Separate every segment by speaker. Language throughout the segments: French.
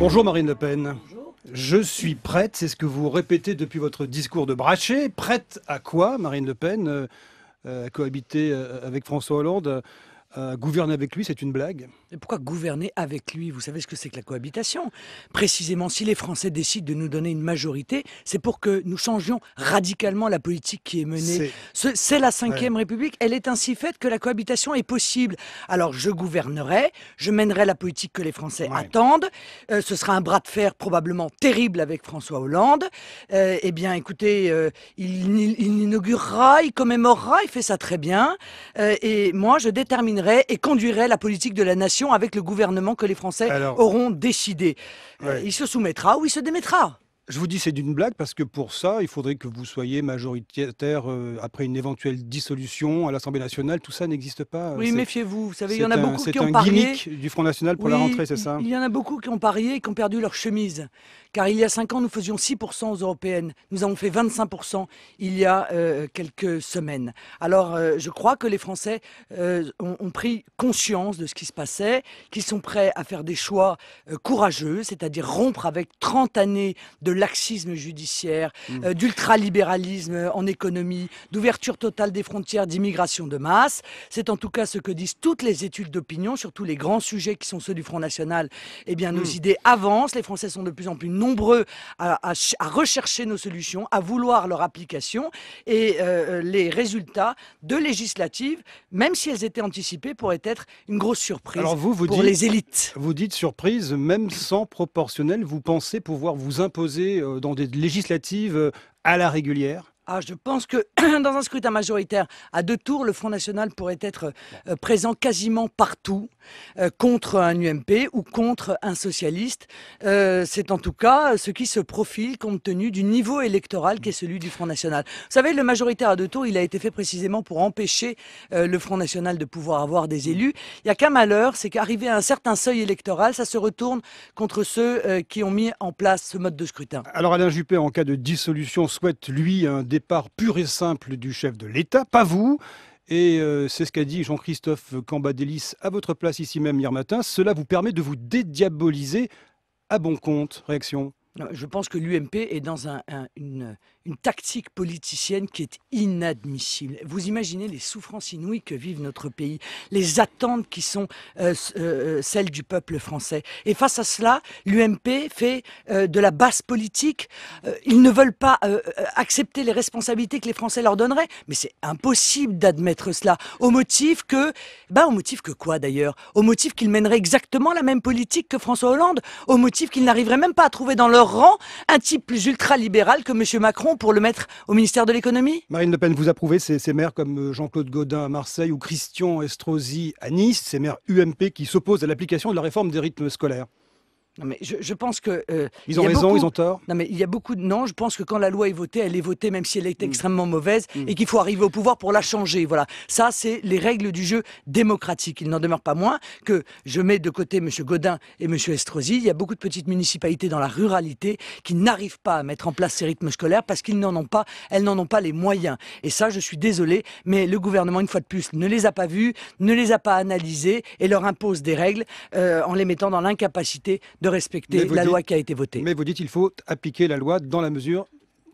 Speaker 1: Bonjour Marine Le Pen.
Speaker 2: Bonjour.
Speaker 1: Je suis prête, c'est ce que vous répétez depuis votre discours de Brachet. Prête à quoi, Marine Le Pen? À cohabiter avec François Hollande, à gouverner avec lui, c'est une blague?
Speaker 2: Et pourquoi gouverner avec lui? Vous savez ce que c'est que la cohabitation? Précisément, si les Français décident de nous donner une majorité, c'est pour que nous changions radicalement la politique qui est menée. C'est la Ve République, elle est ainsi faite que la cohabitation est possible. Alors je gouvernerai, je mènerai la politique que les Français attendent. Ce sera un bras de fer probablement terrible avec François Hollande. Eh bien écoutez, il inaugurera, il commémorera, il fait ça très bien. Et moi je déterminerai et conduirai la politique de la nation avec le gouvernement que les Français auront décidé. Il se soumettra ou il se démettra.
Speaker 1: Je vous dis c'est d'une blague parce que pour ça, il faudrait que vous soyez majoritaire après une éventuelle dissolution à l'Assemblée nationale. Tout ça n'existe pas.
Speaker 2: Oui, méfiez-vous. Vous savez, il y en a beaucoup qui ont
Speaker 1: parié. C'est un gimmick du Front National pour la rentrée, c'est ça?
Speaker 2: Il y en a beaucoup qui ont parié et qui ont perdu leur chemise. Car il y a 5 ans, nous faisions 6% aux européennes. Nous avons fait 25% il y a quelques semaines. Alors, je crois que les Français ont pris conscience de ce qui se passait, qu'ils sont prêts à faire des choix courageux, c'est-à-dire rompre avec 30 années de laxisme judiciaire, d'ultralibéralisme en économie, d'ouverture totale des frontières, d'immigration de masse. C'est en tout cas ce que disent toutes les études d'opinion sur tous les grands sujets qui sont ceux du Front National. Eh bien, nos idées avancent. Les Français sont de plus en plus nombreux à rechercher nos solutions, à vouloir leur application. Et les résultats de législatives, même si elles étaient anticipées, pourraient être une grosse surprise pour les élites.
Speaker 1: Vous dites surprise, même sans proportionnel, vous pensez pouvoir vous imposer dans des législatives à la régulière?
Speaker 2: Ah, je pense que dans un scrutin majoritaire à 2 tours, le Front National pourrait être présent quasiment partout contre un UMP ou contre un socialiste. C'est en tout cas ce qui se profile compte tenu du niveau électoral qui est celui du Front National. Vous savez, le majoritaire à 2 tours, il a été fait précisément pour empêcher le Front National de pouvoir avoir des élus. Il n'y a qu'un malheur, c'est qu'arrivé à un certain seuil électoral, ça se retourne contre ceux qui ont mis en place ce mode de scrutin.
Speaker 1: Alors Alain Juppé, en cas de dissolution, souhaite lui un départ pur et simple du chef de l'État, pas vous. Et c'est ce qu'a dit Jean-Christophe Cambadélis à votre place ici même hier matin. Cela vous permet de vous dédiaboliser à bon compte. Réaction?
Speaker 2: Je pense que l'UMP est dans une tactique politicienne qui est inadmissible. Vous imaginez les souffrances inouïes que vivent notre pays, les attentes qui sont celles du peuple français. Et face à cela, l'UMP fait de la basse politique. Ils ne veulent pas accepter les responsabilités que les Français leur donneraient. Mais c'est impossible d'admettre cela. Au motif que quoi d'ailleurs? Au motif qu'ils mèneraient exactement la même politique que François Hollande. Au motif qu'ils n'arriveraient même pas à trouver dans leur rang un type plus ultralibéral que M. Macron pour le mettre au ministère de l'économie?
Speaker 1: Marine Le Pen, vous approuvez ces maires comme Jean-Claude Gaudin à Marseille ou Christian Estrosi à Nice, ces maires UMP qui s'opposent à l'application de la réforme des rythmes scolaires?
Speaker 2: Non mais je pense que
Speaker 1: ils ont raison, ils ont tort.
Speaker 2: Non mais il y a beaucoup de non. Je pense que quand la loi est votée, elle est votée même si elle est extrêmement mauvaise et qu'il faut arriver au pouvoir pour la changer. Voilà, ça c'est les règles du jeu démocratique. Il n'en demeure pas moins que je mets de côté M. Gaudin et M. Estrosi. Il y a beaucoup de petites municipalités dans la ruralité qui n'arrivent pas à mettre en place ces rythmes scolaires parce qu'ils n'en ont pas, elles n'en ont pas les moyens. Et ça, je suis désolé, mais le gouvernement une fois de plus ne les a pas vus, ne les a pas analysés et leur impose des règles en les mettant dans l'incapacité de respecter la loi qui a été votée.
Speaker 1: Mais vous dites qu'il faut appliquer la loi dans la mesure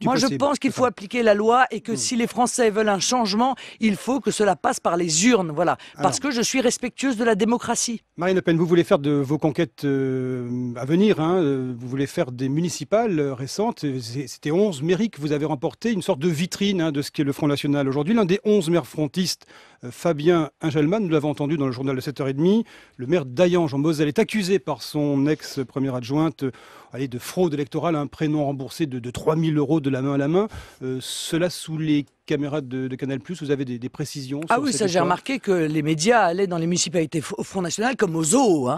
Speaker 1: du possible.
Speaker 2: Je pense qu'il faut appliquer la loi et que si les Français veulent un changement, il faut que cela passe par les urnes. Voilà. Parce que je suis respectueuse de la démocratie.
Speaker 1: Marine Le Pen, vous voulez faire de vos conquêtes à venir, vous voulez faire des municipales récentes. C'était 11 mairies que vous avez remportées, une sorte de vitrine de ce qu'est le Front National aujourd'hui. L'un des 11 maires frontistes, Fabien Ingelman, nous l'avons entendu dans le journal de 7h30, le maire d'Hayange en Moselle est accusé par son ex-première adjointe de fraude électorale, un prénom remboursé de 3 000 € de la main à la main. Cela sous les caméras de Canal+, vous avez des précisions?
Speaker 2: Ah oui, ça j'ai remarqué que les médias allaient dans les municipalités au Front National comme au zoo.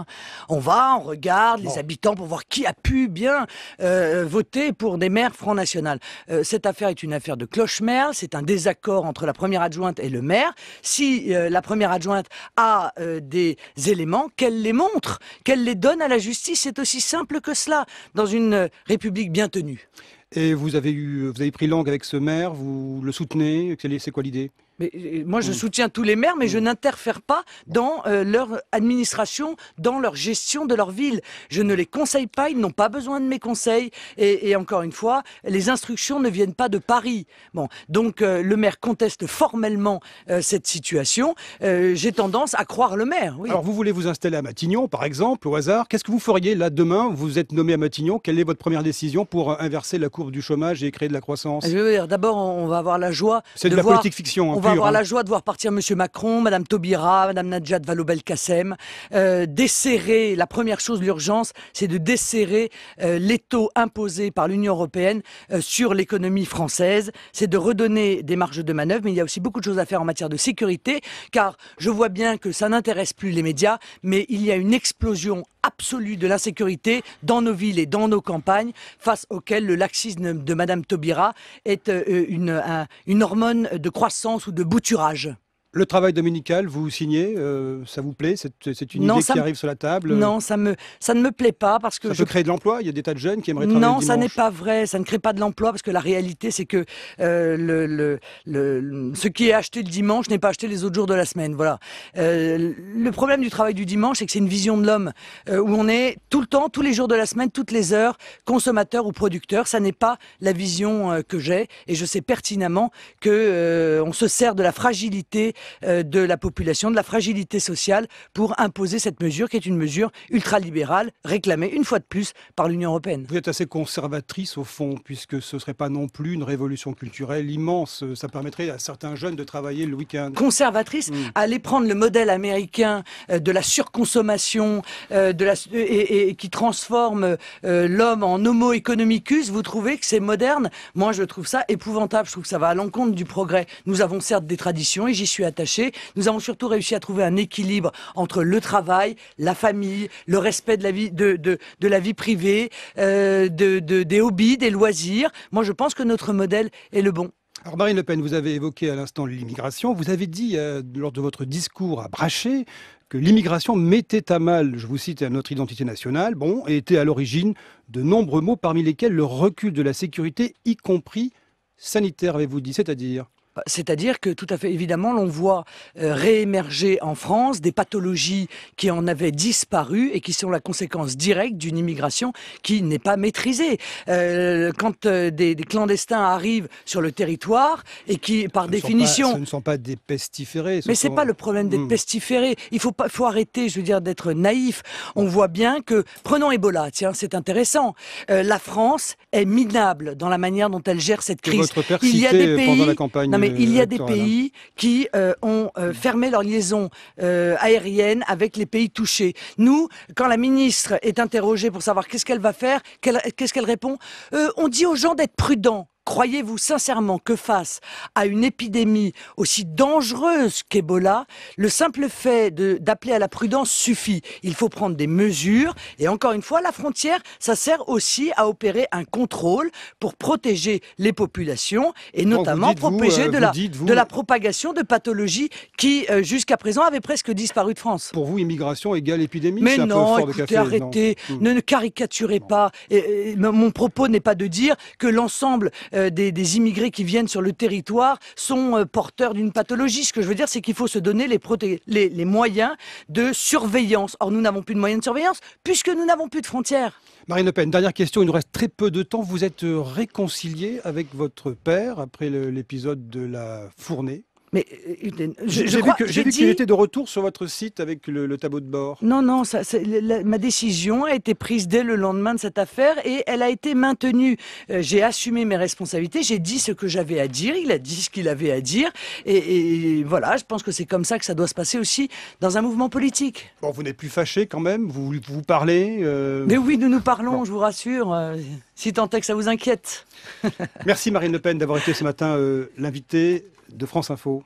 Speaker 2: On va, on regarde les habitants pour voir qui a pu bien voter pour des maires Front National. Cette affaire est une affaire de cloche-merle, c'est un désaccord entre la première adjointe et le maire. Si la première adjointe a des éléments, qu'elle les montre, qu'elle les donne à la justice, c'est aussi simple que cela, dans une République bien tenue.
Speaker 1: Et vous avez pris langue avec ce maire, vous le soutenez, c'est quoi l'idée?
Speaker 2: Mais, moi, je soutiens tous les maires, mais je n'interfère pas dans leur administration, dans leur gestion de leur ville. Je ne les conseille pas, ils n'ont pas besoin de mes conseils. Et encore une fois, les instructions ne viennent pas de Paris. Bon, donc le maire conteste formellement cette situation. J'ai tendance à croire le maire. Oui.
Speaker 1: Alors, vous voulez vous installer à Matignon, par exemple, au hasard. Qu'est-ce que vous feriez là demain? Vous êtes nommé à Matignon. Quelle est votre première décision pour inverser la courbe du chômage et créer de la croissance?
Speaker 2: Je veux dire, d'abord, on va avoir la joie
Speaker 1: C'est de la
Speaker 2: voir...
Speaker 1: politique fiction.
Speaker 2: On va avoir la joie de voir partir Monsieur Macron, Madame Taubira, Madame Najat Vallaud-Belkacem, desserrer, la première chose, l'urgence, c'est de desserrer l'étau imposé par l'Union européenne sur l'économie française, c'est de redonner des marges de manœuvre, mais il y a aussi beaucoup de choses à faire en matière de sécurité, car je vois bien que ça n'intéresse plus les médias, mais il y a une explosion absolue de l'insécurité dans nos villes et dans nos campagnes, face auquel le laxisme de Madame Taubira est une hormone de croissance ou de bouturage.
Speaker 1: Le travail dominical, vous signez, ça vous plaît? C'est une idée qui arrive sur la table?
Speaker 2: Non, ça ne me plaît pas parce que...
Speaker 1: Ça peut créer de l'emploi? Il y a des tas de jeunes qui aimeraient travailler le dimanche.
Speaker 2: Non, ça n'est pas vrai, ça ne crée pas de l'emploi parce que la réalité c'est que ce qui est acheté le dimanche n'est pas acheté les autres jours de la semaine. Voilà. Le problème du travail du dimanche, c'est que c'est une vision de l'homme où on est tout le temps, tous les jours de la semaine, toutes les heures, consommateur ou producteur. Ça n'est pas la vision que j'ai et je sais pertinemment que on se sert de la fragilité de la population, de la fragilité sociale pour imposer cette mesure qui est une mesure ultralibérale réclamée une fois de plus par l'Union européenne.
Speaker 1: Vous êtes assez conservatrice au fond, puisque ce ne serait pas non plus une révolution culturelle immense. Ça permettrait à certains jeunes de travailler le week-end.
Speaker 2: Conservatrice, aller prendre le modèle américain de la surconsommation et qui transforme l'homme en homo economicus, vous trouvez que c'est moderne? Moi, je trouve ça épouvantable. Je trouve que ça va à l'encontre du progrès. Nous avons certes des traditions et j'y suis attaché. Nous avons surtout réussi à trouver un équilibre entre le travail, la famille, le respect de la vie, de la vie privée, des hobbies, des loisirs. Moi, je pense que notre modèle est le bon.
Speaker 1: Alors Marine Le Pen, vous avez évoqué à l'instant l'immigration. Vous avez dit lors de votre discours à Braché que l'immigration mettait à mal, je vous cite, notre identité nationale, et était à l'origine de nombreux maux, parmi lesquels le recul de la sécurité, y compris sanitaire, avez-vous dit, c'est-à-dire?
Speaker 2: C'est-à-dire que tout à fait évidemment, l'on voit réémerger en France des pathologies qui en avaient disparu et qui sont la conséquence directe d'une immigration qui n'est pas maîtrisée. Quand des clandestins arrivent sur le territoire et qui, par définition...
Speaker 1: Ce ne sont pas des pestiférés.
Speaker 2: Mais c'est pas le problème d'être pestiféré. Il faut arrêter, je veux dire, d'être naïf. On voit bien que... Prenons Ebola, tiens, c'est intéressant. La France est minable dans la manière dont elle gère cette crise.
Speaker 1: Votre père citait pendant la campagne...
Speaker 2: Mais il y a des pays qui ont fermé leurs liaisons aériennes avec les pays touchés. Nous, quand la ministre est interrogée pour savoir qu'est-ce qu'elle va faire, qu'est-ce qu'elle répond? On dit aux gens d'être prudents. Croyez-vous sincèrement que face à une épidémie aussi dangereuse qu'Ebola, le simple fait d'appeler à la prudence suffit? Il faut prendre des mesures et encore une fois, la frontière, ça sert aussi à opérer un contrôle pour protéger les populations et notamment protéger de la propagation de pathologies qui, jusqu'à présent, avaient presque disparu de France.
Speaker 1: Pour vous, immigration égale épidémie?
Speaker 2: Mais non, écoutez, arrêtez, ne caricaturez pas. Mon propos n'est pas de dire que l'ensemble des immigrés qui viennent sur le territoire sont porteurs d'une pathologie. Ce que je veux dire, c'est qu'il faut se donner les moyens de surveillance. Or, nous n'avons plus de moyens de surveillance puisque nous n'avons plus de frontières.
Speaker 1: Marine Le Pen, dernière question, il nous reste très peu de temps. Vous êtes réconciliée avec votre père après l'épisode de la Fournée?
Speaker 2: Mais
Speaker 1: j'ai vu qu'il était de retour sur votre site avec le tableau de bord.
Speaker 2: Non, ma décision a été prise dès le lendemain de cette affaire et elle a été maintenue. J'ai assumé mes responsabilités, j'ai dit ce que j'avais à dire, il a dit ce qu'il avait à dire et voilà, je pense que c'est comme ça que ça doit se passer aussi dans un mouvement politique.
Speaker 1: Bon, vous n'êtes plus fâché quand même? Vous parlez
Speaker 2: Mais oui, nous parlons, je vous rassure, si tant est que ça vous inquiète.
Speaker 1: Merci Marine Le Pen d'avoir été ce matin l'invitée de France Info.